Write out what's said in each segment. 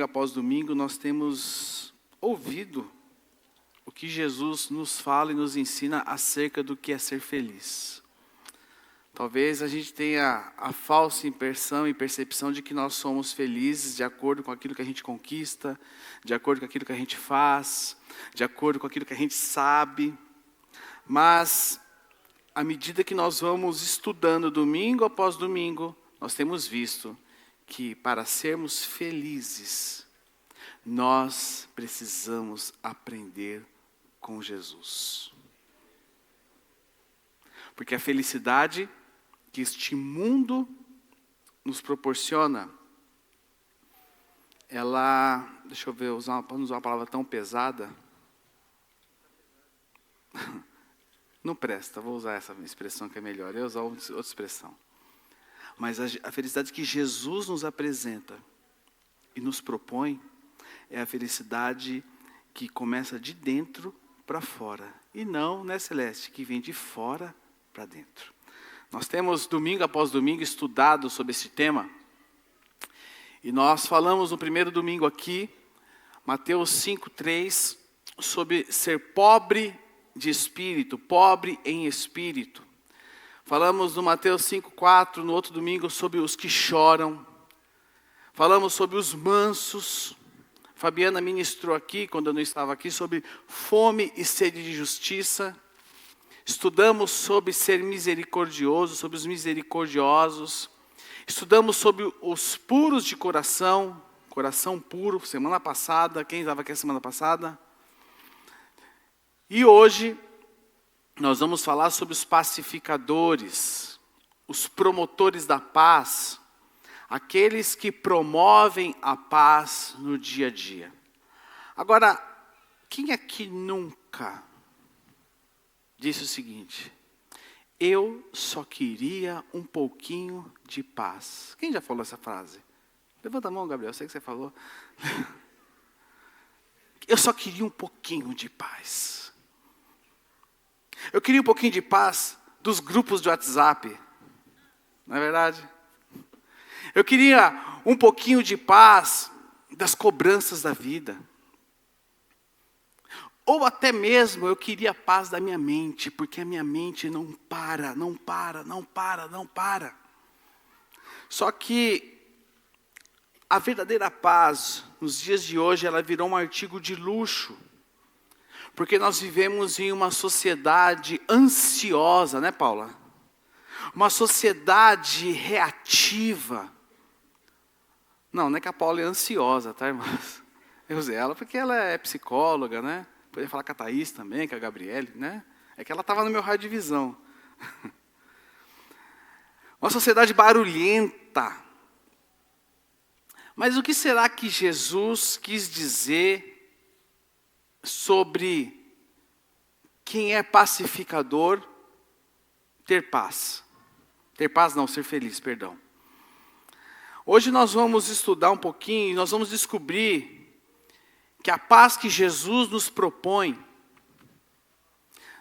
domingo após domingo, nós temos ouvido o que Jesus nos fala e nos ensina acerca do que é ser feliz. Talvez a gente tenha a falsa impressão e percepção de que nós somos felizes de acordo com aquilo que a gente conquista, de acordo com aquilo que a gente faz, de acordo com aquilo que a gente sabe. Mas, à medida que nós vamos estudando domingo após domingo, nós temos visto que para sermos felizes, nós precisamos aprender com Jesus. Porque a felicidade que este mundo nos proporciona, ela, deixa eu ver, para não usar uma palavra tão pesada, não presta, vou usar essa expressão que é melhor, eu vou usar outra expressão. Mas a felicidade que Jesus nos apresenta e nos propõe é a felicidade que começa de dentro para fora. E não, né, Celeste, que vem de fora para dentro. Nós temos, domingo após domingo, estudado sobre esse tema. E nós falamos no primeiro domingo aqui, Mateus 5:3, sobre ser pobre de espírito, pobre em espírito. Falamos no Mateus 5:4, no outro domingo, sobre os que choram. Falamos sobre os mansos. Fabiana ministrou aqui, quando eu não estava aqui, sobre fome e sede de justiça. Estudamos sobre ser misericordioso, sobre os misericordiosos. Estudamos sobre os puros de coração, coração puro, semana passada. Quem estava aqui a semana passada? E hoje nós vamos falar sobre os pacificadores, os promotores da paz, aqueles que promovem a paz no dia a dia. Agora, quem aqui nunca disse o seguinte: eu só queria um pouquinho de paz? Quem já falou essa frase? Levanta a mão, Gabriel, eu sei que você falou. Eu só queria um pouquinho de paz. Eu queria um pouquinho de paz dos grupos de WhatsApp. Não é verdade? Eu queria um pouquinho de paz das cobranças da vida. Ou até mesmo eu queria a paz da minha mente, porque a minha mente não para. Só que a verdadeira paz, nos dias de hoje, ela virou um artigo de luxo. Porque nós vivemos em uma sociedade ansiosa, né, Paula? Uma sociedade reativa. Não é que a Paula é ansiosa, tá, irmãs? Eu usei ela porque ela é psicóloga, né? Podia falar com a Thaís também, com a Gabriele, né? É que ela estava no meu raio de visão. Uma sociedade barulhenta. Mas o que será que Jesus quis dizer sobre quem é pacificador ter paz? Ter paz não, ser feliz, perdão. Hoje nós vamos estudar um pouquinho e nós vamos descobrir que a paz que Jesus nos propõe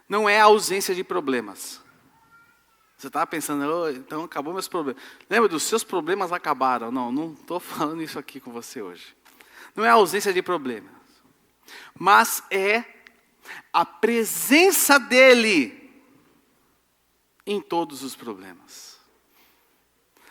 não é a ausência de problemas. Você estava pensando, oh, então acabou meus problemas. Lembra dos seus problemas acabaram? Não estou falando isso aqui com você hoje. Não é a ausência de problemas, mas é a presença dele em todos os problemas.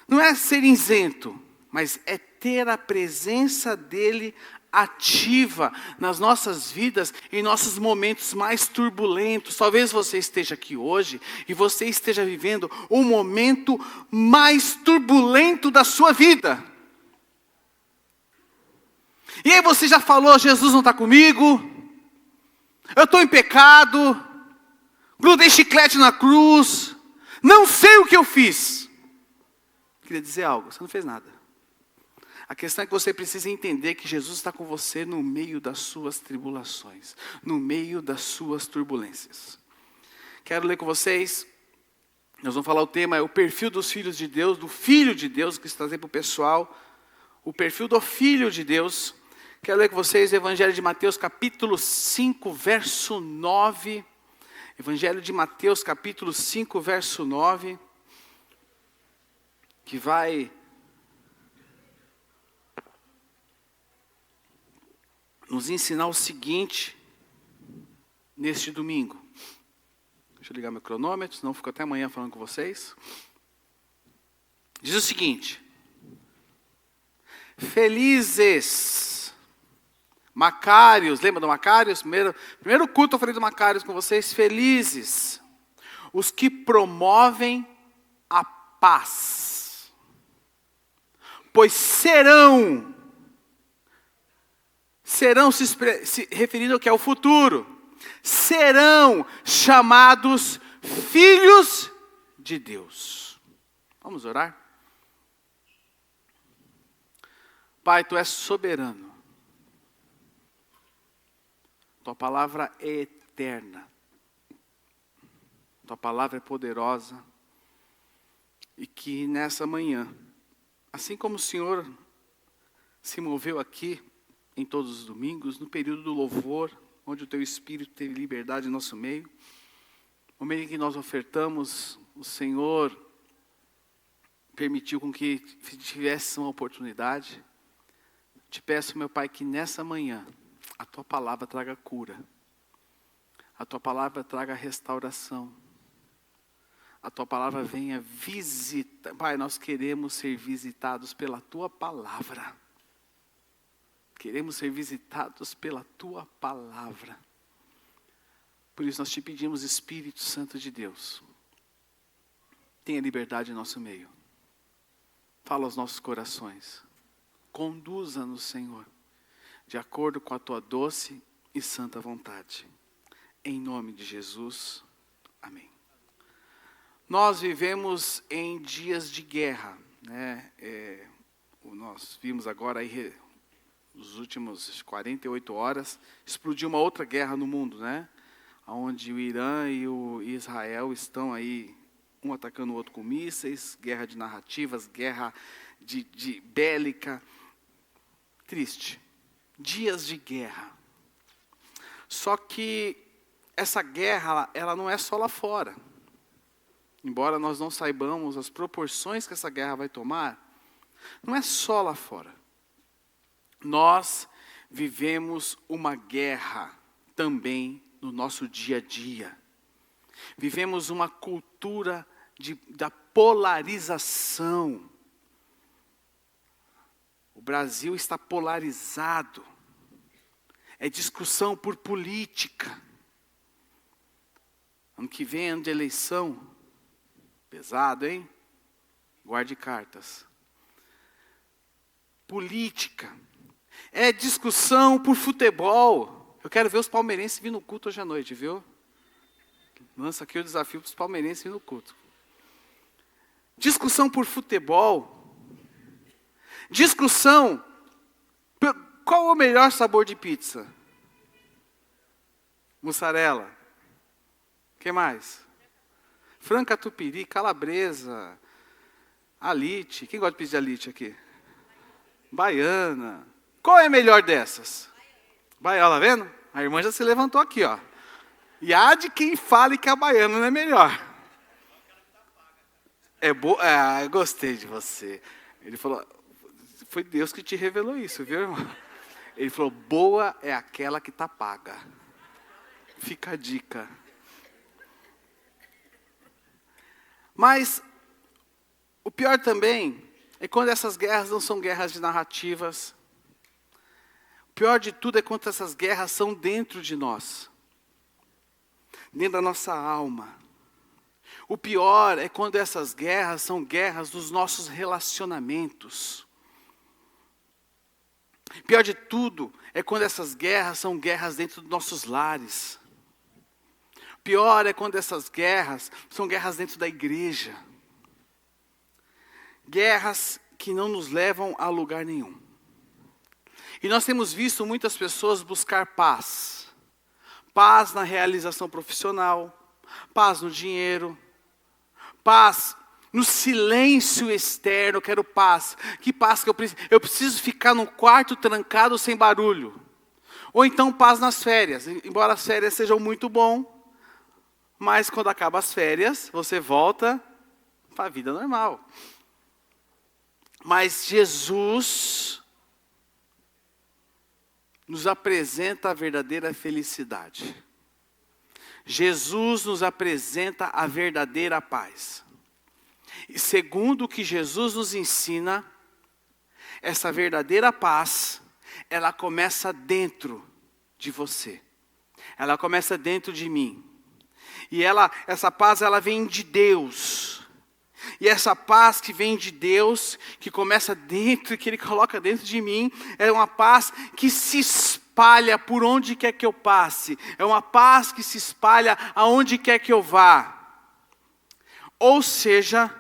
Não é ser isento, mas é ter a presença dele ativa nas nossas vidas, em nossos momentos mais turbulentos. Talvez você esteja aqui hoje e você esteja vivendo o momento mais turbulento da sua vida. E aí você já falou, Jesus não está comigo, eu estou em pecado, grudei chiclete na cruz, não sei o que eu fiz. Queria dizer algo, você não fez nada. A questão é que você precisa entender que Jesus está com você no meio das suas tribulações, no meio das suas turbulências. Quero ler com vocês, nós vamos falar o tema, é o perfil dos filhos de Deus, do Filho de Deus, que está trazendo para o pessoal, o perfil do Filho de Deus. Quero ler com vocês o Evangelho de Mateus, capítulo 5, verso 9. Evangelho de Mateus, capítulo 5, verso 9. Que vai nos ensinar o seguinte neste domingo. Deixa eu ligar meu cronômetro, senão eu fico até amanhã falando com vocês. Diz o seguinte: felizes, Macários, lembra do Macários? Primeiro culto eu falei do Macários com vocês. Felizes os que promovem a paz, pois serão se referindo ao que é o futuro, serão chamados filhos de Deus. Vamos orar? Pai, Tu és soberano. Tua palavra é eterna. Tua palavra é poderosa. E que nessa manhã, assim como o Senhor se moveu aqui em todos os domingos, no período do louvor, onde o Teu Espírito teve liberdade em nosso meio, no momento em que nós ofertamos, o Senhor permitiu com que tivesse uma oportunidade. Te peço, meu Pai, que nessa manhã a Tua palavra traga cura, a Tua palavra traga restauração, a Tua palavra venha visitar. Pai, nós queremos ser visitados pela Tua palavra. Queremos ser visitados pela Tua palavra. Por isso nós Te pedimos, Espírito Santo de Deus, tenha liberdade em nosso meio. Fala aos nossos corações. Conduza-nos, Senhor, de acordo com a Tua doce e santa vontade. Em nome de Jesus. Amém. Nós vivemos em dias de guerra, né? Nós vimos agora aí, nos últimos 48 horas, explodiu uma outra guerra no mundo, né? Onde o Irã e o Israel estão aí, um atacando o outro com mísseis, guerra de narrativas, guerra de bélica. Triste. Dias de guerra. Só que essa guerra, ela não é só lá fora. Embora nós não saibamos as proporções que essa guerra vai tomar, não é só lá fora. Nós vivemos uma guerra também no nosso dia a dia. Vivemos uma cultura da polarização. O Brasil está polarizado. É discussão por política. Ano que vem, ano de eleição. Pesado, hein? Guarde cartas. Política. É discussão por futebol. Eu quero ver os palmeirenses vir no culto hoje à noite, viu? Lança aqui o desafio para os palmeirenses vir no culto. Discussão por futebol. Discussão. Qual o melhor sabor de pizza? Mussarela. O que mais? Frango catupiry, calabresa, alite. Quem gosta de pizza de alite aqui? Baiana. Qual é a melhor dessas? Baiana, tá vendo? A irmã já se levantou aqui, ó. E há de quem fale que a baiana não é melhor. É boa. Ah, eu gostei de você. Ele falou, foi Deus que te revelou isso, viu, irmão? Ele falou, boa é aquela que está paga. Fica a dica. Mas o pior também é quando essas guerras não são guerras de narrativas. O pior de tudo é quando essas guerras são dentro de nós. Dentro da nossa alma. O pior é quando essas guerras são guerras dos nossos relacionamentos. O pior de tudo é quando essas guerras são guerras dentro dos nossos lares. O pior é quando essas guerras são guerras dentro da igreja. Guerras que não nos levam a lugar nenhum. E nós temos visto muitas pessoas buscar paz. Paz na realização profissional, paz no dinheiro, paz no silêncio externo. Eu quero paz. Que paz que eu preciso? Eu preciso ficar num quarto trancado sem barulho. Ou então paz nas férias. Embora as férias sejam muito bom, mas quando acaba as férias, você volta para a vida normal. Mas Jesus nos apresenta a verdadeira felicidade. Jesus nos apresenta a verdadeira paz. E segundo o que Jesus nos ensina, essa verdadeira paz, ela começa dentro de você. Ela começa dentro de mim. E essa paz, ela vem de Deus. E essa paz que vem de Deus, que começa dentro, que Ele coloca dentro de mim, é uma paz que se espalha por onde quer que eu passe. É uma paz que se espalha aonde quer que eu vá. Ou seja,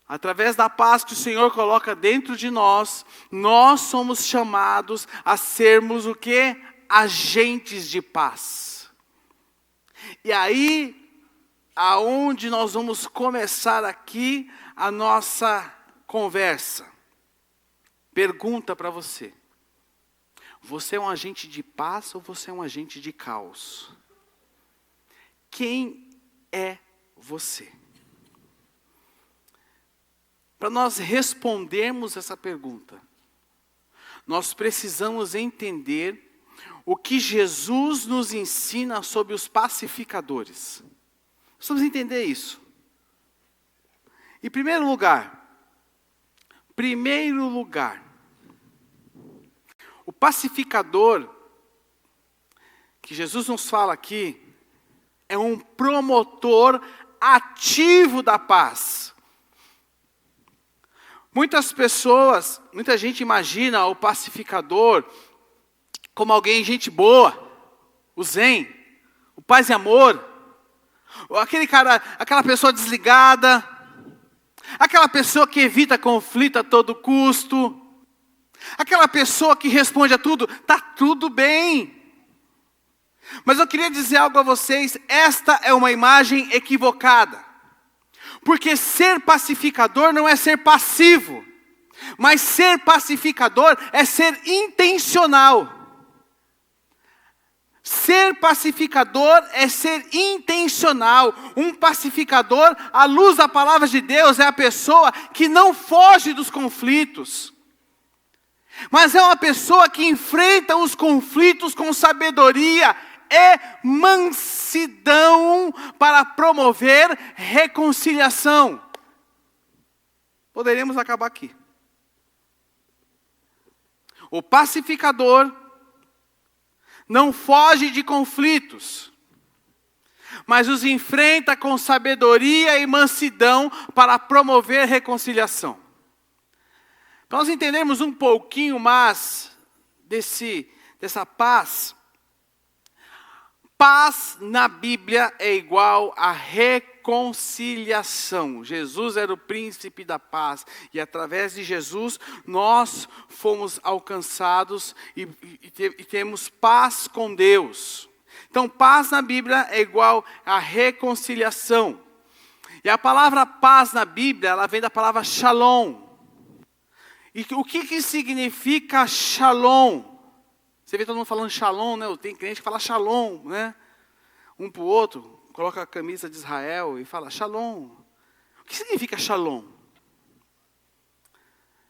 através da paz que o Senhor coloca dentro de nós, nós somos chamados a sermos o quê? Agentes de paz. E aí, aonde nós vamos começar aqui a nossa conversa. Pergunta para você. Você é um agente de paz ou você é um agente de caos? Quem é você? Para nós respondermos essa pergunta, nós precisamos entender o que Jesus nos ensina sobre os pacificadores. Precisamos entender isso. Em primeiro lugar, o pacificador que Jesus nos fala aqui é um promotor ativo da paz. Muita gente imagina o pacificador como alguém, gente boa, o zen, o paz e amor, aquele cara, aquela pessoa desligada, aquela pessoa que evita conflito a todo custo, aquela pessoa que responde a tudo, tá tudo bem. Mas eu queria dizer algo a vocês, esta é uma imagem equivocada. Porque ser pacificador não é ser passivo, mas ser pacificador é ser intencional. Ser pacificador é ser intencional. Um pacificador, à luz da palavra de Deus, é a pessoa que não foge dos conflitos, mas é uma pessoa que enfrenta os conflitos com sabedoria e mansidão para promover reconciliação. Poderíamos acabar aqui. O pacificador não foge de conflitos, mas os enfrenta com sabedoria e mansidão para promover reconciliação. Para nós entendermos um pouquinho mais dessa paz, paz na Bíblia é igual a reconciliação. Jesus era o príncipe da paz. E através de Jesus, nós fomos alcançados e temos paz com Deus. Então, paz na Bíblia é igual a reconciliação. E a palavra paz na Bíblia, ela vem da palavra shalom. E o que significa shalom? Você vê todo mundo falando shalom, né? Tem crente que fala shalom, né? Um para o outro, coloca a camisa de Israel e fala shalom. O que significa shalom?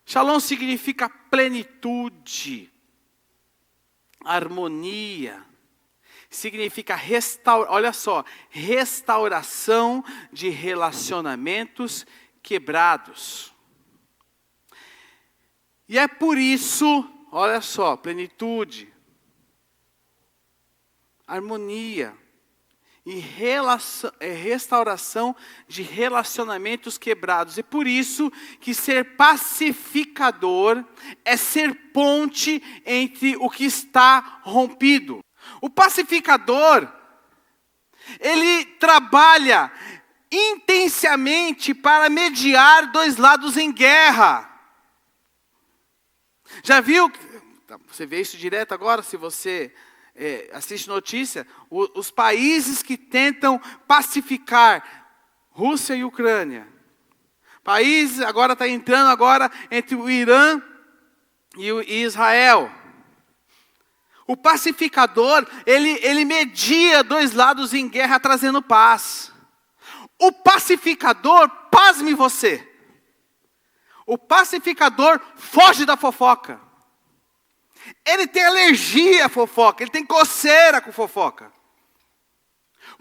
Shalom significa plenitude, harmonia. Significa restauração de relacionamentos quebrados. E é por isso, olha só, plenitude, harmonia e restauração de relacionamentos quebrados. É por isso que ser pacificador é ser ponte entre o que está rompido. O pacificador, ele trabalha intensamente para mediar dois lados em guerra. Já viu? Você vê isso direto agora, se você assiste notícia, os países que tentam pacificar Rússia e Ucrânia. País agora está entrando agora entre o Irã e Israel. O pacificador, ele media dois lados em guerra trazendo paz. O pacificador, pasme você. O pacificador foge da fofoca. Ele tem alergia à fofoca, ele tem coceira com fofoca.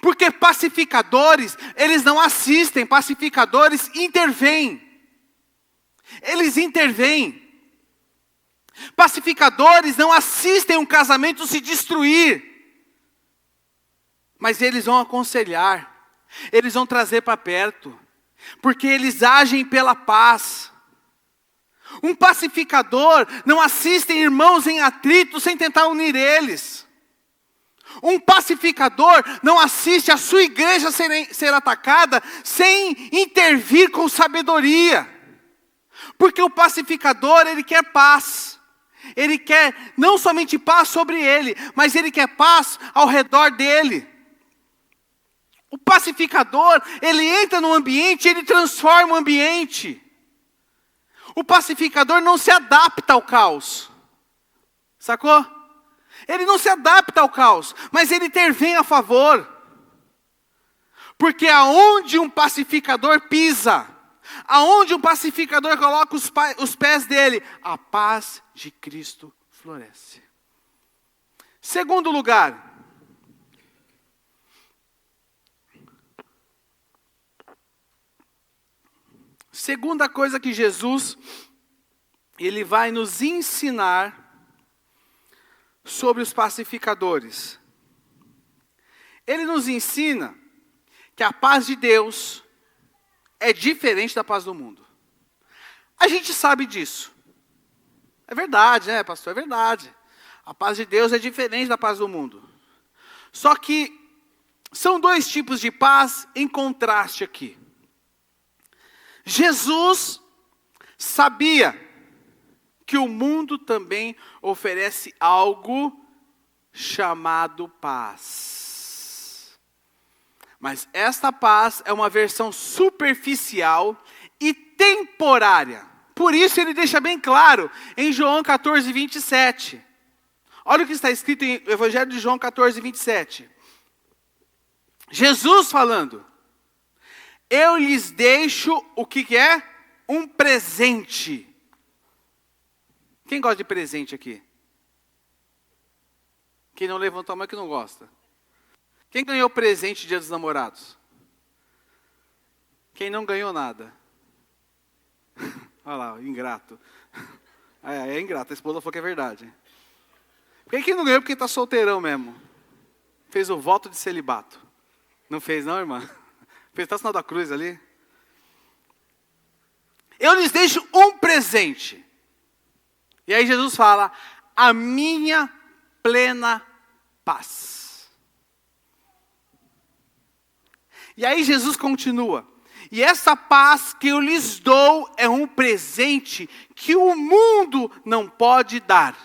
Porque pacificadores, eles não assistem, pacificadores intervêm. Eles intervêm. Pacificadores não assistem um casamento se destruir. Mas eles vão aconselhar, eles vão trazer para perto, porque eles agem pela paz. Um pacificador não assiste irmãos em atrito sem tentar unir eles. Um pacificador não assiste a sua igreja ser atacada sem intervir com sabedoria. Porque o pacificador, ele quer paz. Ele quer não somente paz sobre ele, mas ele quer paz ao redor dele. O pacificador, ele entra no ambiente, ele transforma o ambiente. O pacificador não se adapta ao caos. Sacou? Ele não se adapta ao caos, mas ele intervém a favor. Porque aonde um pacificador pisa, aonde um pacificador coloca os pés dele, a paz de Cristo floresce. Segundo lugar, segunda coisa que Jesus, ele vai nos ensinar sobre os pacificadores. Ele nos ensina que a paz de Deus é diferente da paz do mundo. A gente sabe disso. É verdade, né, pastor? É verdade. A paz de Deus é diferente da paz do mundo. Só que são dois tipos de paz em contraste aqui. Jesus sabia que o mundo também oferece algo chamado paz. Mas esta paz é uma versão superficial e temporária. Por isso ele deixa bem claro em João 14, 27. Olha o que está escrito em Evangelho de João 14, 27. Jesus falando: eu lhes deixo o que é? Um presente. Quem gosta de presente aqui? Quem não levantou a mão é que não gosta. Quem ganhou presente Dia dos Namorados? Quem não ganhou nada? Olha lá, ingrato. É ingrato, a esposa falou que é verdade. Quem não ganhou porque está solteirão mesmo? Fez o voto de celibato. Não fez não, irmã? Fez até o sinal da cruz ali. Eu lhes deixo um presente. E aí Jesus fala: a minha plena paz. E aí Jesus continua: e essa paz que eu lhes dou é um presente que o mundo não pode dar.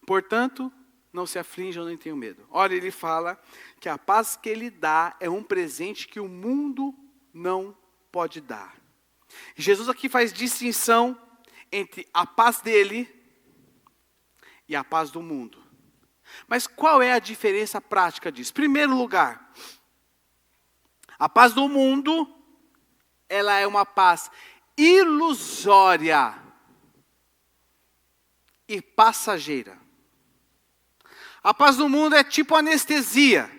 Portanto, não se aflijam nem tenham medo. Olha, ele fala que a paz que ele dá é um presente que o mundo não pode dar. Jesus aqui faz distinção entre a paz dele e a paz do mundo. Mas qual é a diferença prática disso? Primeiro lugar, a paz do mundo, ela é uma paz ilusória e passageira. A paz do mundo é tipo anestesia.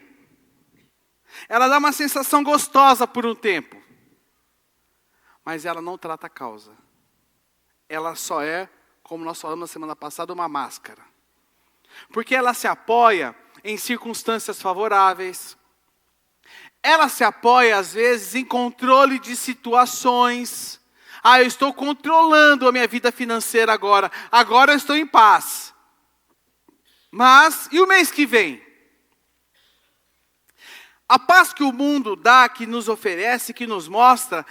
Ela dá uma sensação gostosa por um tempo, mas ela não trata a causa. Ela só é, como nós falamos na semana passada, uma máscara. Porque ela se apoia em circunstâncias favoráveis. Ela se apoia, às vezes, em controle de situações. Ah, eu estou controlando a minha vida financeira agora. Agora eu estou em paz. Mas, e o mês que vem? A paz que o mundo dá, que nos oferece, que nos mostra,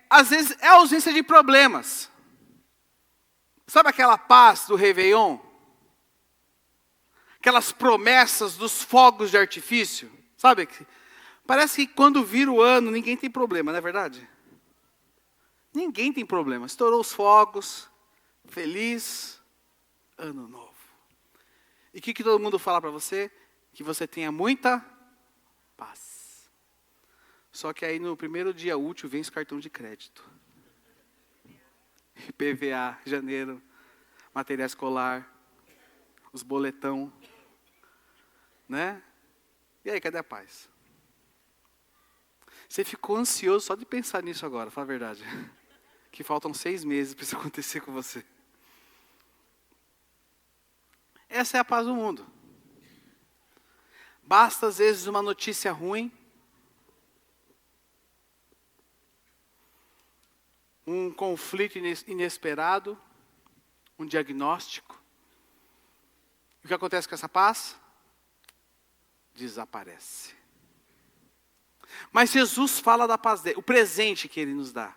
às vezes é a ausência de problemas. Sabe aquela paz do Réveillon? Aquelas promessas dos fogos de artifício? Sabe? Parece que quando vira o ano, ninguém tem problema, não é verdade? Ninguém tem problema. Estourou os fogos, feliz ano novo. E o que todo mundo fala para você? Que você tenha muita paz. Só que aí no primeiro dia útil vem os cartões de crédito. IPVA, janeiro. material escolar, os boletão, né? E aí, cadê a paz? Você ficou ansioso só de pensar nisso agora, fala a verdade. Que faltam 6 meses para isso acontecer com você. Essa é a paz do mundo. Basta às vezes uma notícia ruim, um conflito inesperado, um diagnóstico. E o que acontece com essa paz? Desaparece. Mas Jesus fala da paz dele, o presente que ele nos dá.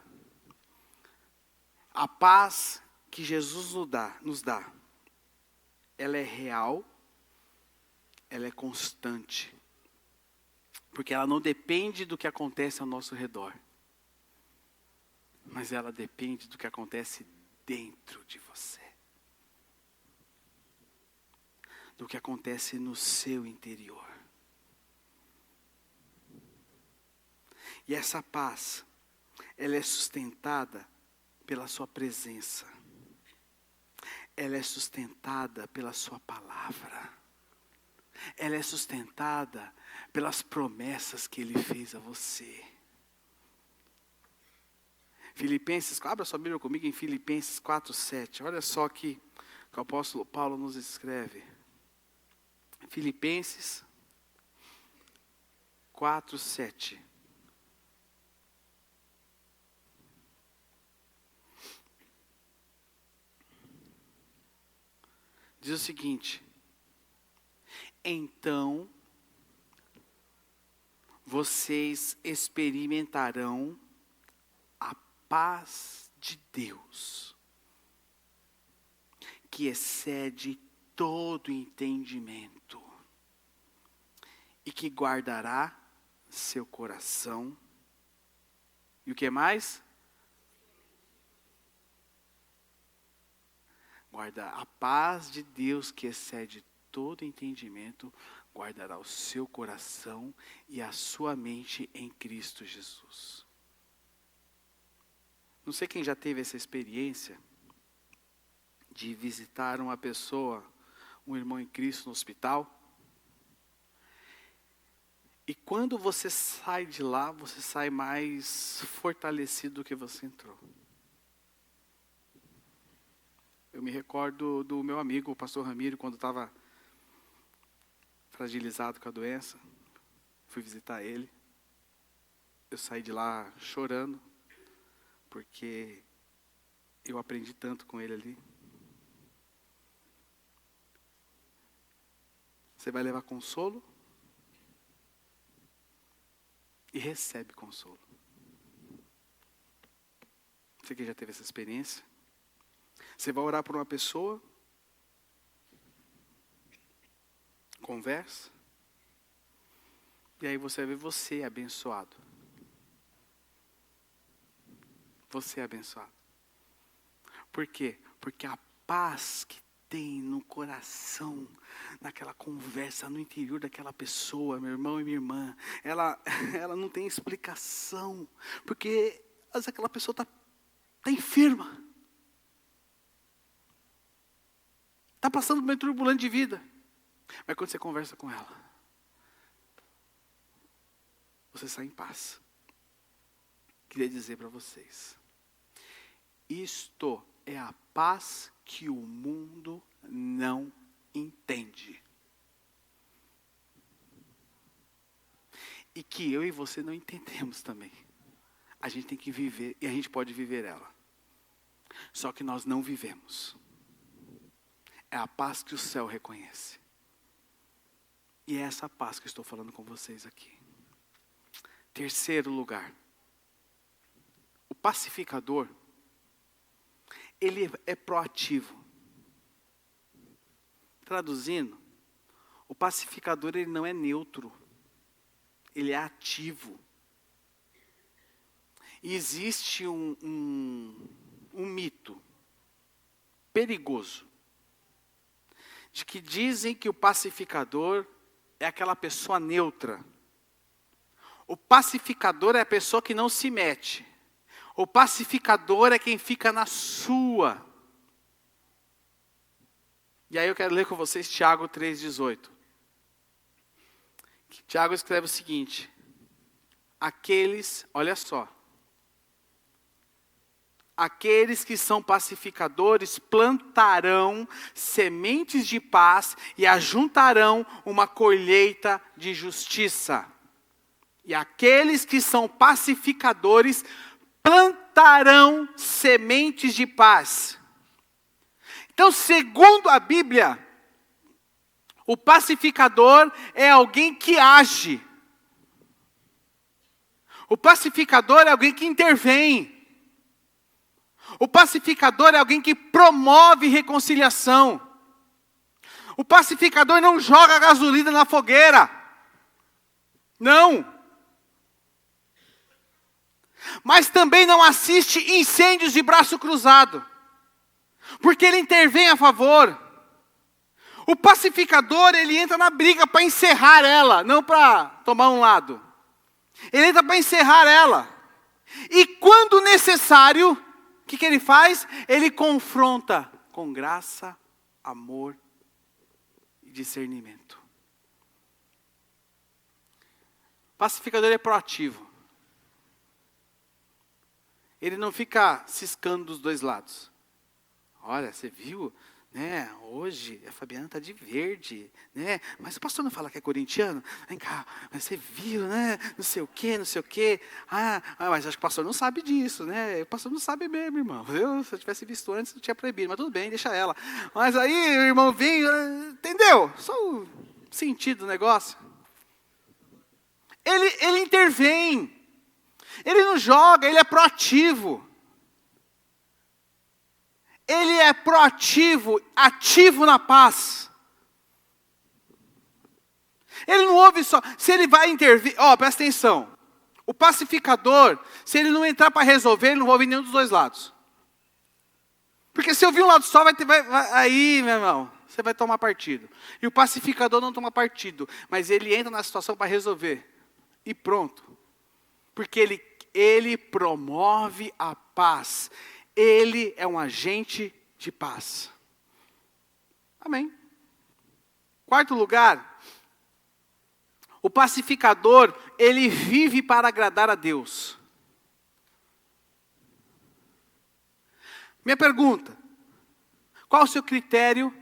A paz que Jesus nos dá, ela é real, ela é constante. Porque ela não depende do que acontece ao nosso redor. Mas ela depende do que acontece dentro de você. Do que acontece no seu interior. E essa paz, ela é sustentada pela sua presença. Ela é sustentada pela sua palavra. Ela é sustentada pelas promessas que Ele fez a você. Filipenses, abra sua Bíblia comigo em Filipenses 4:7. Olha só que o apóstolo Paulo nos escreve. Filipenses 4:7. Diz o seguinte: então vocês experimentarão a paz de Deus, que excede todo entendimento, e que guardará seu coração. E o que mais? Guarda a paz de Deus que excede todo entendimento, guardará o seu coração e a sua mente em Cristo Jesus. Não sei quem já teve essa experiência de visitar uma pessoa, um irmão em Cristo no hospital. E quando você sai de lá, você sai mais fortalecido do que você entrou. Eu me recordo do meu amigo, o pastor Ramiro, quando estava fragilizado com a doença. Fui visitar ele. Eu saí de lá chorando, porque eu aprendi tanto com ele ali. Você vai levar consolo e recebe consolo. Você que já teve essa experiência? Você vai orar por uma pessoa, conversa, e aí você vai ver você abençoado. Você é abençoado. Por quê? Porque a paz que tem no coração, naquela conversa, no interior daquela pessoa, meu irmão e minha irmã, ela não tem explicação, porque às vezes aquela pessoa está enferma. Está passando por um turbulento de vida. Mas quando você conversa com ela, você sai em paz. Queria dizer para vocês, isto é a paz que o mundo não entende. E que eu e você não entendemos também. A gente tem que viver, e a gente pode viver ela. Só que nós não vivemos. É a paz que o céu reconhece. E é essa paz que eu estou falando com vocês aqui. Terceiro lugar. O pacificador, ele é proativo. Traduzindo, o pacificador ele não é neutro. Ele é ativo. E existe um mito perigoso de que dizem que o pacificador é aquela pessoa neutra. O pacificador é a pessoa que não se mete. O pacificador é quem fica na sua. E aí eu quero ler com vocês Tiago 3,18. Tiago escreve o seguinte: aqueles, olha só, aqueles que são pacificadores plantarão sementes de paz e ajuntarão uma colheita de justiça. E aqueles que são pacificadores plantarão sementes de paz. Então, segundo a Bíblia, o pacificador é alguém que age. O pacificador é alguém que intervém. O pacificador é alguém que promove reconciliação. O pacificador não joga gasolina na fogueira. Não. Mas também não assiste incêndios de braço cruzado. Porque ele intervém a favor. O pacificador, ele entra na briga para encerrar ela, não para tomar um lado. Ele entra para encerrar ela. E quando necessário, o que ele faz? Ele confronta com graça, amor e discernimento. O pacificador é proativo. Ele não fica ciscando dos dois lados. Olha, você viu, né? Hoje a Fabiana está de verde, né? Mas o pastor não fala que é corintiano? Vem cá, mas você viu, né? Não sei o quê, não sei o quê. Mas acho que o pastor não sabe disso, né? O pastor não sabe mesmo, irmão. Se eu tivesse visto antes, eu tinha proibido, mas tudo bem, deixa ela. Mas aí o irmão vem, entendeu? Só o sentido do negócio. Ele intervém. Ele não joga, ele é proativo. Ele é proativo, ativo na paz. Ele não ouve só, se ele vai intervir, presta atenção. O pacificador, se ele não entrar para resolver, ele não vai ouvir nenhum dos dois lados. Porque se ouvir um lado só, aí, meu irmão, você vai tomar partido. E o pacificador não toma partido, mas ele entra na situação para resolver. E pronto. Porque ele promove a paz. Ele é um agente de paz. Amém. Quarto lugar, o pacificador, ele vive para agradar a Deus. Minha pergunta, qual o seu critério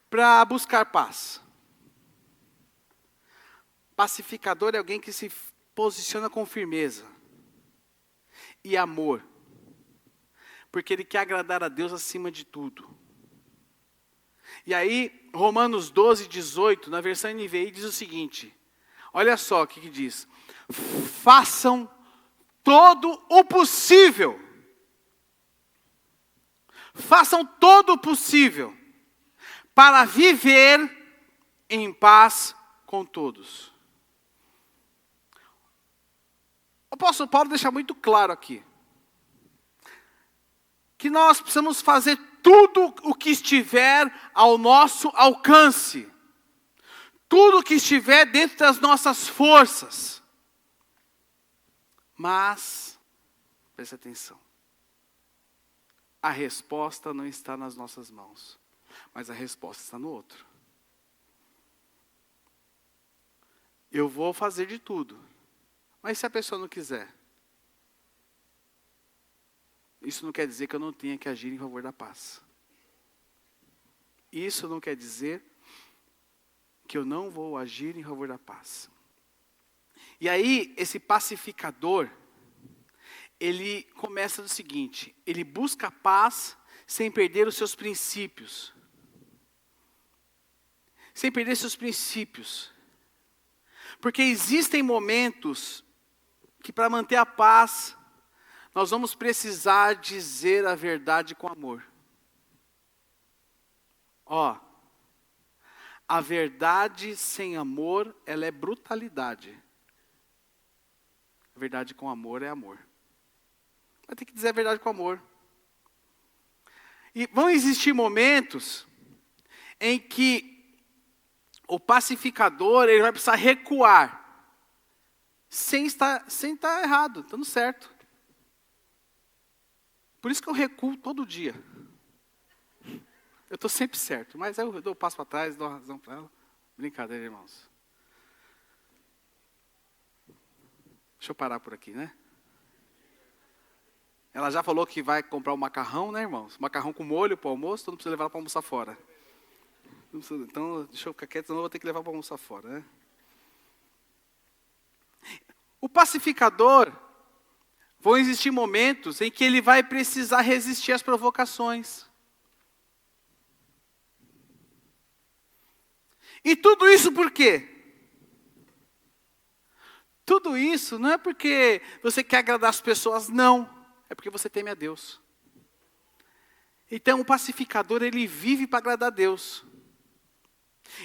para buscar paz? Pacificador é alguém que se posiciona com firmeza e amor. Porque ele quer agradar a Deus acima de tudo. E aí, Romanos 12:18, na versão NVI, diz o seguinte. Olha só o que diz. Façam todo o possível. Façam todo o possível para viver em paz com todos. O apóstolo Paulo deixa muito claro aqui. Que nós precisamos fazer tudo o que estiver ao nosso alcance. Tudo o que estiver dentro das nossas forças. Mas, preste atenção. A resposta não está nas nossas mãos. Mas a resposta está no outro. Eu vou fazer de tudo. Mas se a pessoa não quiser? Isso não quer dizer que eu não tenha que agir em favor da paz. Isso não quer dizer que eu não vou agir em favor da paz. E aí, esse pacificador, ele começa do seguinte, ele busca a paz sem perder os seus princípios. Sem perder seus princípios. Porque existem momentos que para manter a paz, nós vamos precisar dizer a verdade com amor. A verdade sem amor, ela é brutalidade. A verdade com amor é amor. Vai ter que dizer a verdade com amor. E vão existir momentos em que o pacificador, ele vai precisar recuar. Sem estar errado, estando certo. Por isso que eu recuo todo dia. Eu estou sempre certo, mas eu dou um passo para trás, dou razão para ela. Brincadeira, irmãos. Deixa eu parar por aqui, né? Ela já falou que vai comprar um macarrão, né, irmãos? Macarrão com molho para o almoço, então não precisa levar ela para almoçar fora. Então, deixa eu ficar quieto, senão eu vou ter que levar para almoçar fora, né? O pacificador, vão existir momentos em que ele vai precisar resistir às provocações. E tudo isso por quê? Tudo isso não é porque você quer agradar as pessoas, não. É porque você teme a Deus. Então o pacificador, ele vive para agradar a Deus.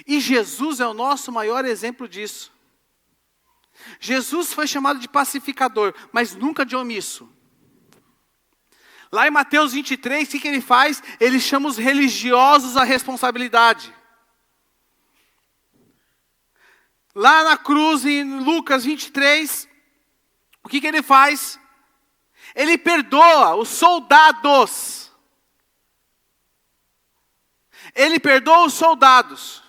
E Jesus é o nosso maior exemplo disso. Jesus foi chamado de pacificador, mas nunca de omisso. Lá em Mateus 23, o que ele faz? Ele chama os religiosos à responsabilidade. Lá na cruz, em Lucas 23, o que ele faz? Ele perdoa os soldados. Ele perdoa os soldados.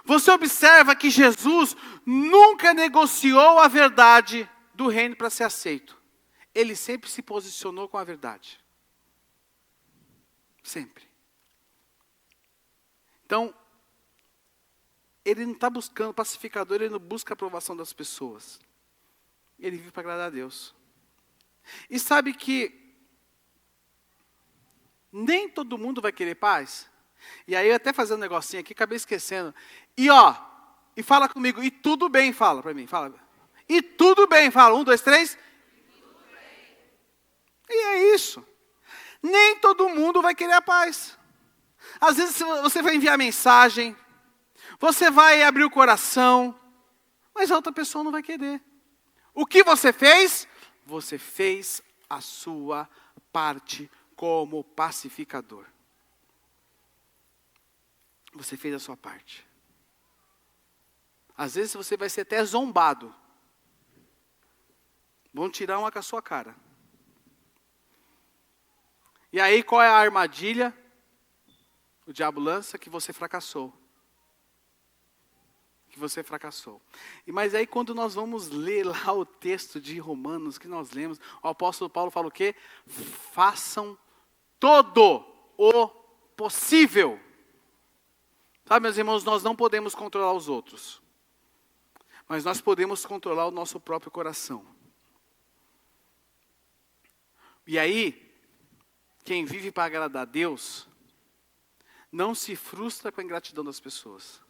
Você observa que Jesus nunca negociou a verdade do reino para ser aceito. Ele sempre se posicionou com a verdade. Sempre. Então, ele não está buscando, o pacificador, ele não busca a aprovação das pessoas. Ele vive para agradar a Deus. E sabe que nem todo mundo vai querer paz? E aí eu até fazendo um negocinho aqui, acabei esquecendo. E fala comigo, e tudo bem, fala para mim, fala. E tudo bem, fala, 1, 2, 3. E é isso. Nem todo mundo vai querer a paz. Às vezes você vai enviar mensagem, você vai abrir o coração, mas a outra pessoa não vai querer. O que você fez? Você fez a sua parte como pacificador. Você fez a sua parte. Às vezes você vai ser até zombado. Vão tirar uma com a sua cara. E aí qual é a armadilha? O diabo lança que você fracassou. Que você fracassou. Mas aí quando nós vamos ler lá o texto de Romanos que nós lemos, o apóstolo Paulo fala o quê? Façam todo o possível. Sabe, meus irmãos, nós não podemos controlar os outros. Mas nós podemos controlar o nosso próprio coração. E aí, quem vive para agradar a Deus, não se frustra com a ingratidão das pessoas.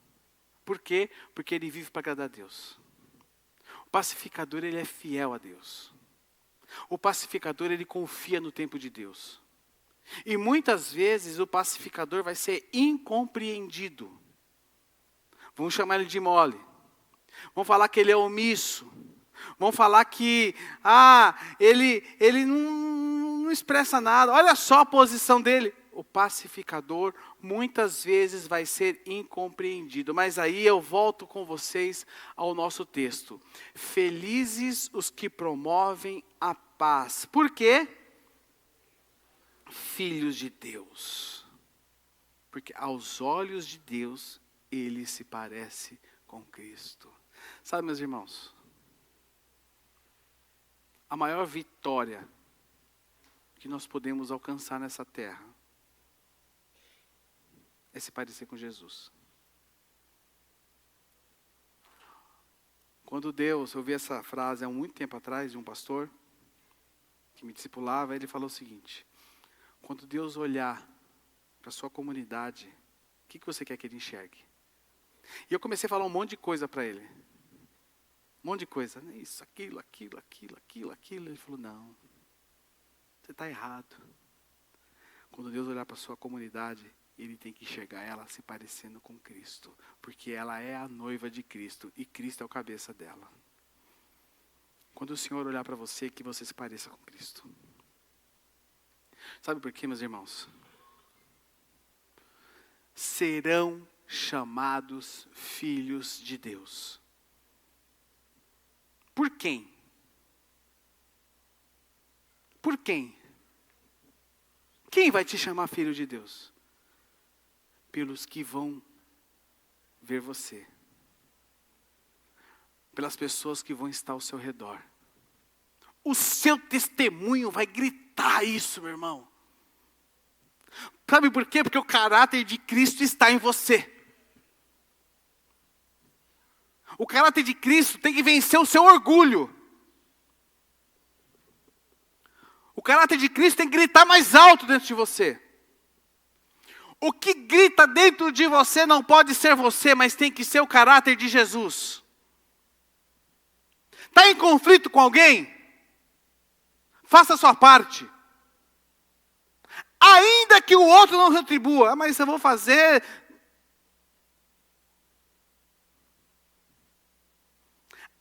Por quê? Porque ele vive para agradar a Deus. O pacificador, ele é fiel a Deus. O pacificador, ele confia no tempo de Deus. E muitas vezes o pacificador vai ser incompreendido. Vamos chamar ele de mole. Vão falar que ele é omisso. Vão falar que ele não expressa nada. Olha só a posição dele. O pacificador muitas vezes vai ser incompreendido. Mas aí eu volto com vocês ao nosso texto. Felizes os que promovem a paz. Por quê? Filhos de Deus. Porque aos olhos de Deus, ele se parece com Cristo. Sabe, meus irmãos? A maior vitória que nós podemos alcançar nessa terra é se parecer com Jesus. Quando Deus, eu ouvi essa frase há muito tempo atrás de um pastor que me discipulava, ele falou o seguinte: quando Deus olhar para a sua comunidade, o que você quer que ele enxergue? E eu comecei a falar um monte de coisa para ele. Um monte de coisa. Isso, aquilo. Ele falou, não, você está errado. Quando Deus olhar para a sua comunidade, ele tem que enxergar ela se parecendo com Cristo. Porque ela é a noiva de Cristo e Cristo é o cabeça dela. Quando o Senhor olhar para você, que você se pareça com Cristo. Sabe por quê, meus irmãos? Serão chamados filhos de Deus. Por quem? Por quem? Quem vai te chamar filho de Deus? Pelos que vão ver você. Pelas pessoas que vão estar ao seu redor. O seu testemunho vai gritar isso, meu irmão. Sabe por quê? Porque o caráter de Cristo está em você. O caráter de Cristo tem que vencer o seu orgulho. O caráter de Cristo tem que gritar mais alto dentro de você. O que grita dentro de você não pode ser você, mas tem que ser o caráter de Jesus. Está em conflito com alguém? Faça a sua parte. Ainda que o outro não retribua. Mas eu vou fazer.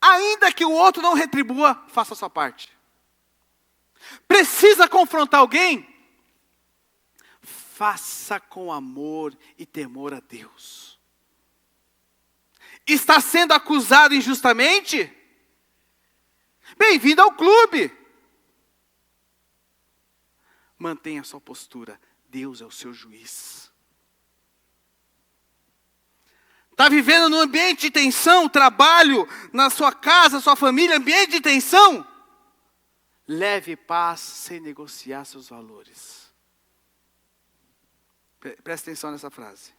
Ainda que o outro não retribua, faça a sua parte. Precisa confrontar alguém? Faça com amor e temor a Deus. Está sendo acusado injustamente? Bem-vindo ao clube. Mantenha a sua postura. Deus é o seu juiz. Está vivendo num ambiente de tensão, trabalho, na sua casa, sua família, ambiente de tensão? Leve paz sem negociar seus valores. Presta atenção nessa frase.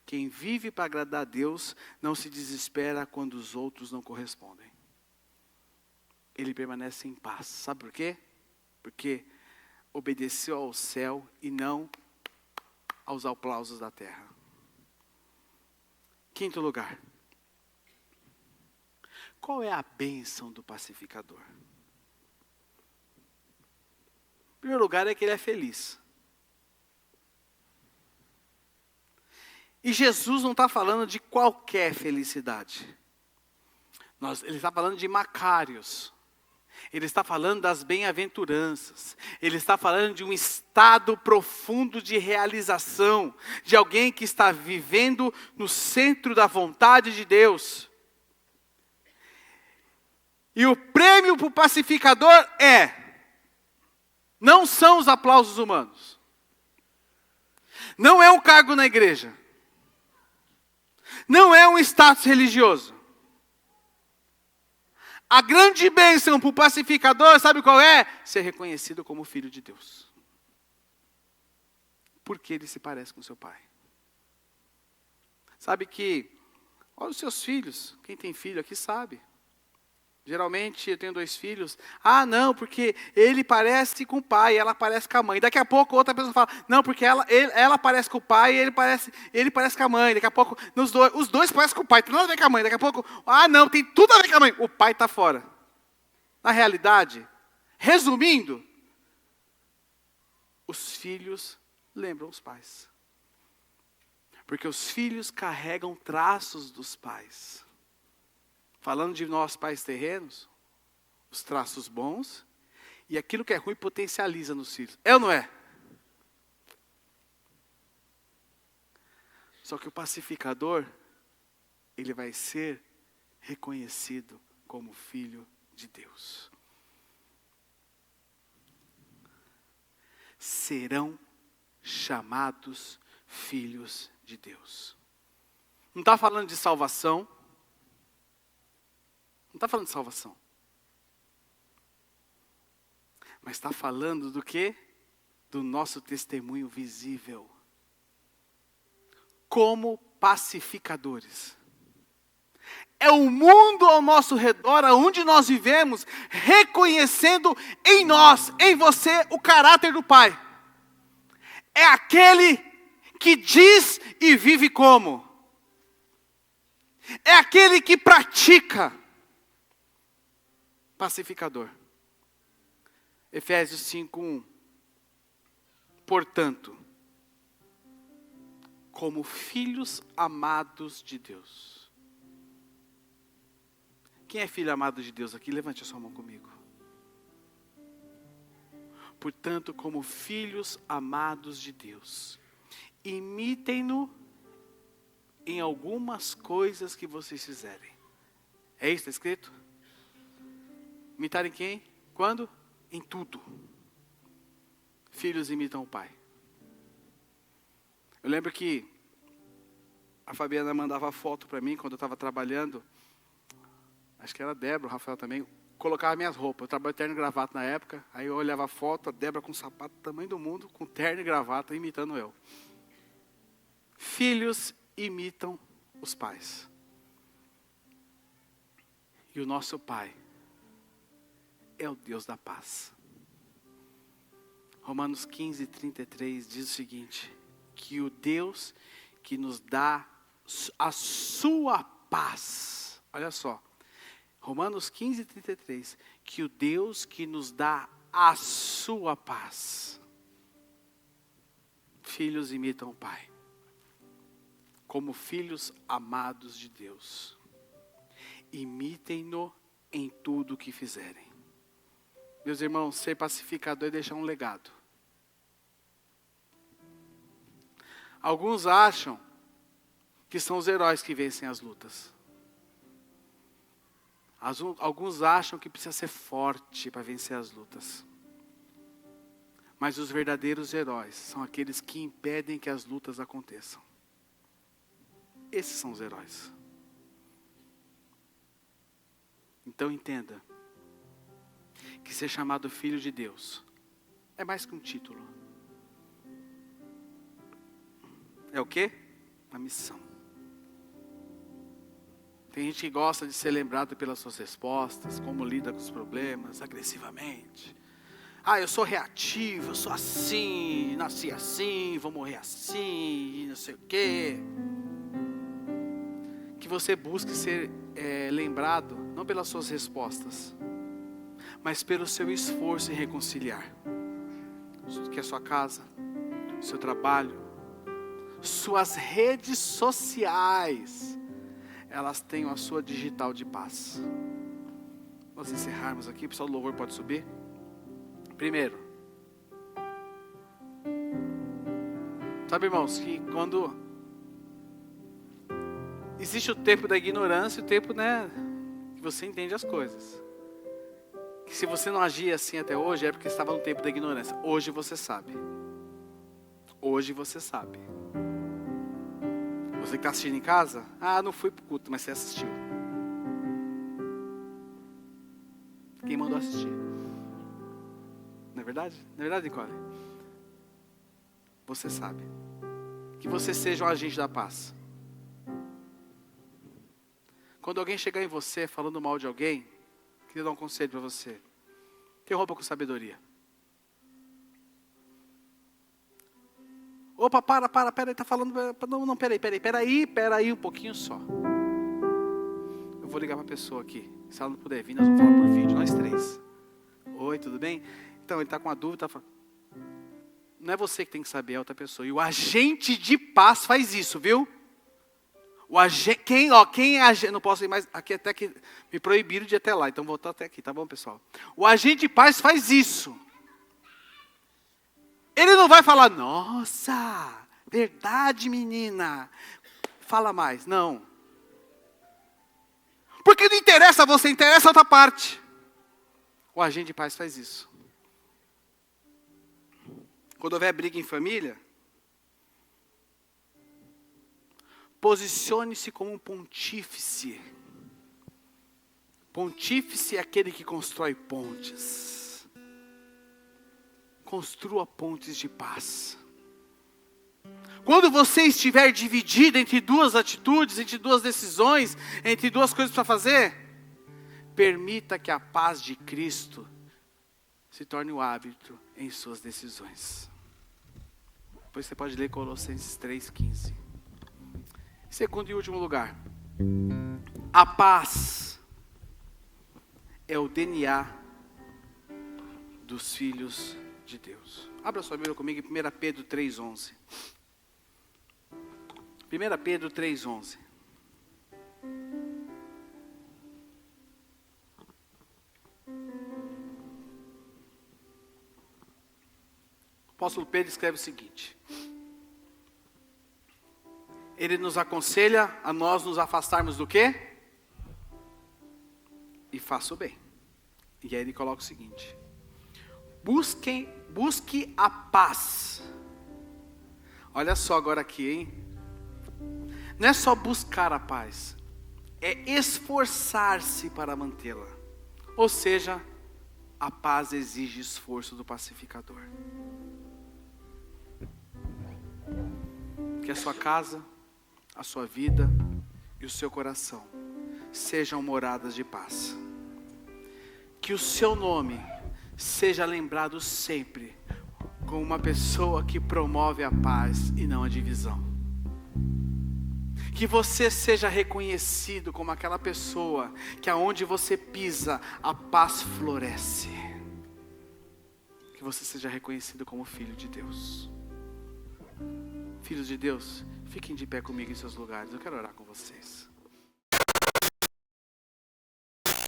Quem vive para agradar a Deus não se desespera quando os outros não correspondem. Ele permanece em paz. Sabe por quê? Porque obedeceu ao céu e não aos aplausos da terra. Quinto lugar. Qual é a bênção do pacificador? Em primeiro lugar é que ele é feliz. E Jesus não está falando de qualquer felicidade. Ele está falando de Macários. Ele está falando das bem-aventuranças. Ele está falando de um estado profundo de realização. De alguém que está vivendo no centro da vontade de Deus. E o prêmio para o pacificador não são os aplausos humanos. Não é um cargo na igreja. Não é um status religioso. A grande bênção para o pacificador, sabe qual é? Ser reconhecido como filho de Deus. Porque ele se parece com seu pai. Sabe que, olha os seus filhos, quem tem filho aqui sabe. Geralmente eu tenho 2 filhos. Ah, não, porque ele parece com o pai, ela parece com a mãe. Daqui a pouco outra pessoa fala, não, porque ela parece com o pai e ele parece com a mãe. Daqui a pouco, os dois parecem com o pai, tem nada a ver com a mãe. Daqui a pouco, não, tem tudo a ver com a mãe. O pai está fora. Na realidade, resumindo, os filhos lembram os pais. Porque os filhos carregam traços dos pais. Falando de nós pais terrenos, os traços bons, e aquilo que é ruim potencializa nos filhos. É ou não é? Só que o pacificador, ele vai ser reconhecido como filho de Deus. Serão chamados filhos de Deus. Não está falando de salvação. Não está falando de salvação. Mas está falando do quê? Do nosso testemunho visível. Como pacificadores. É o mundo ao nosso redor, aonde nós vivemos, reconhecendo em nós, em você, o caráter do Pai. É aquele que diz e vive como. É aquele que pratica. Pacificador. Efésios 5:1. Portanto, como filhos amados de Deus. Quem é filho amado de Deus aqui? Levante a sua mão comigo. Portanto, como filhos amados de Deus, imitem-no em algumas coisas que vocês fizerem. É isso que está escrito? Imitarem quem? Quando? Em tudo. Filhos imitam o pai. Eu lembro que a Fabiana mandava foto para mim quando eu estava trabalhando. Acho que era a Débora, o Rafael também. Colocava minhas roupas. Eu trabalhava terno e gravata na época. Aí eu olhava a foto, a Débora com sapato do tamanho do mundo, com terno e gravata, imitando eu. Filhos imitam os pais. E o nosso Pai é o Deus da paz. Romanos 15, 33 diz o seguinte: que o Deus que nos dá a sua paz. Olha só. Romanos 15, 33. Que o Deus que nos dá a sua paz. Filhos imitam o Pai. Como filhos amados de Deus. Imitem-no em tudo o que fizerem. Meus irmãos, ser pacificador é deixar um legado. Alguns acham que são os heróis que vencem as lutas. Alguns acham que precisa ser forte para vencer as lutas. Mas os verdadeiros heróis são aqueles que impedem que as lutas aconteçam. Esses são os heróis. Então entenda que ser chamado filho de Deus é mais que um título. É o quê? Uma missão. Tem gente que gosta de ser lembrado pelas suas respostas, como lida com os problemas, agressivamente. Ah, eu sou reativo, eu sou assim, nasci assim, vou morrer assim, não sei o quê. Que você busque ser lembrado, não pelas suas respostas, mas pelo seu esforço em reconciliar. Que é a sua casa, o seu trabalho, suas redes sociais, elas tenham a sua digital de paz. Nós encerrarmos aqui, o pessoal do louvor pode subir. Primeiro, sabe, irmãos, que quando existe o tempo da ignorância, o tempo, que você entende as coisas. Que se você não agia assim até hoje, é porque estava no tempo da ignorância. Hoje você sabe. Hoje você sabe. Você que está assistindo em casa, não fui para o culto, mas você assistiu. Quem mandou assistir? Não é verdade? Não é verdade, Nicole? Você sabe. Que você seja um agente da paz. Quando alguém chegar em você falando mal de alguém, queria dar um conselho para você. Interrompa com sabedoria. Opa, para, tá falando. Não, peraí um pouquinho só. Eu vou ligar para a pessoa aqui. Se ela não puder vir, nós vamos falar por vídeo, nós três. Oi, tudo bem? Então, ele está com uma dúvida. Não é você que tem que saber, é outra pessoa. E o agente de paz faz isso, viu? Quem é agente, não posso ir mais, aqui até que me proibiram de ir até lá, então vou até aqui, tá bom, pessoal? O agente de paz faz isso. Ele não vai falar, nossa, verdade, menina, fala mais, não. Porque não interessa você, interessa a outra parte. O agente de paz faz isso. Quando houver briga em família, posicione-se como um pontífice. Pontífice é aquele que constrói pontes. Construa pontes de paz. Quando você estiver dividido entre duas atitudes, entre duas decisões, entre duas coisas para fazer, permita que a paz de Cristo se torne o hábito em suas decisões. Depois você pode ler Colossenses 3,15. Segundo e último lugar, a paz é o DNA dos filhos de Deus. Abra sua Bíblia comigo em 1 Pedro 3,11. 1 Pedro 3,11. O apóstolo Pedro escreve o seguinte: ele nos aconselha a nós nos afastarmos do quê? E faça o bem. E aí ele coloca o seguinte: busque a paz. Olha só agora aqui, hein? Não é só buscar a paz, é esforçar-se para mantê-la. Ou seja, a paz exige esforço do pacificador. Que a sua casa, a sua vida e o seu coração sejam moradas de paz. Que o seu nome seja lembrado sempre como uma pessoa que promove a paz e não a divisão. Que você seja reconhecido como aquela pessoa que aonde você pisa, a paz floresce. Que você seja reconhecido como filho de Deus. Filhos de Deus, fiquem de pé comigo em seus lugares. Eu quero orar com vocês.